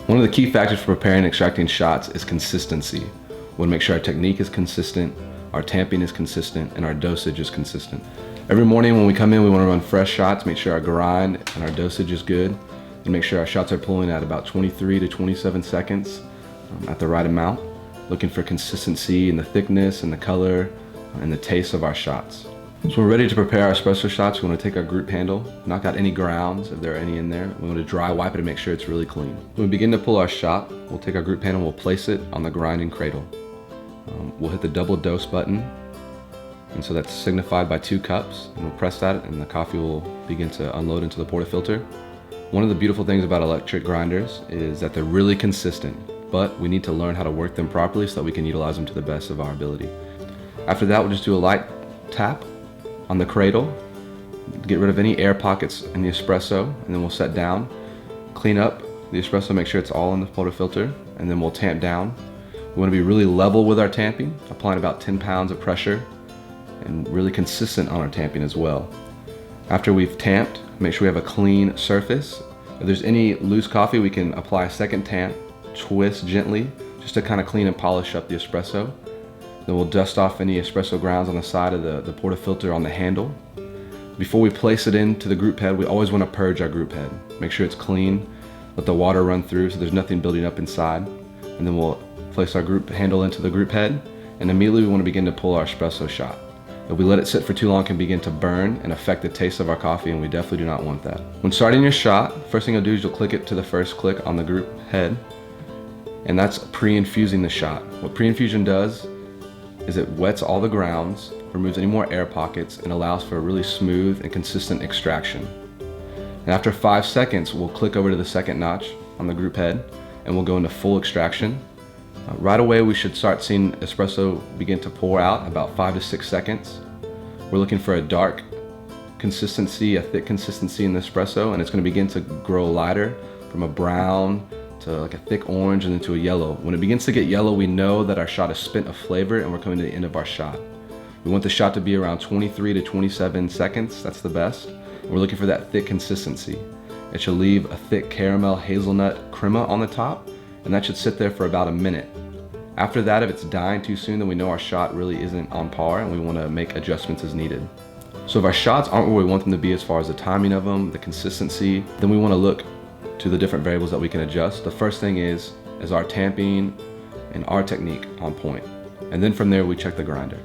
One of the key factors for preparing and extracting shots is consistency. We want to make sure our technique is consistent, our tamping is consistent, and our dosage is consistent. Every morning when we come in, we want to run fresh shots, make sure our grind and our dosage is good, and make sure our shots are pulling at about 23 to 27 seconds at the right amount, looking for consistency in the thickness and the color and the taste of our shots. So we're ready to prepare our espresso shots. We want to take our group handle, knock out any grounds if there are any in there. We want to dry wipe it to make sure it's really clean. When we begin to pull our shot, we'll take our group handle, we'll place it on the grinding cradle. We'll hit the double dose button, and so that's signified by 2 cups, and we'll press that and the coffee will begin to unload into the portafilter. One of the beautiful things about electric grinders is that they're really consistent, but we need to learn how to work them properly so that we can utilize them to the best of our ability. After that, we'll just do a light tap on the cradle, get rid of any air pockets in the espresso, and then we'll set down, clean up the espresso, make sure it's all in the portafilter, and then we'll tamp down. We want to be really level with our tamping, applying about 10 pounds of pressure, and really consistent on our tamping as well. After we've tamped, make sure we have a clean surface. If there's any loose coffee, we can apply a second tamp, twist gently, just to kind of clean and polish up the espresso. Then we'll dust off any espresso grounds on the side of the portafilter on the handle. Before we place it into the group head, we always want to purge our group head. Make sure it's clean, let the water run through so there's nothing building up inside. And then we'll place our group handle into the group head, and immediately we want to begin to pull our espresso shot. If we let it sit for too long, it can begin to burn and affect the taste of our coffee, and we definitely do not want that. When starting your shot, first thing you'll do is you'll click it to the first click on the group head, and that's pre-infusing the shot. What pre-infusion does is it wets all the grounds, removes any more air pockets, and allows for a really smooth and consistent extraction. And after 5 seconds, we'll click over to the second notch on the group head, and we'll go into full extraction. Right away, we should start seeing espresso begin to pour out about 5 to 6 seconds. We're looking for a dark consistency, a thick consistency in the espresso, and it's going to begin to grow lighter from a brown to like a thick orange and then to a yellow. When it begins to get yellow, we know that our shot is spent of flavor and we're coming to the end of our shot. We want the shot to be around 23 to 27 seconds, that's the best. We're looking for that thick consistency. It should leave a thick caramel hazelnut crema on the top, and that should sit there for about a minute. After that, if it's dying too soon, then we know our shot really isn't on par and we want to make adjustments as needed. So if our shots aren't where we want them to be as far as the timing of them, the consistency, then we want to look to the different variables that we can adjust. The first thing is our tamping and our technique on point? And then from there, we check the grinder.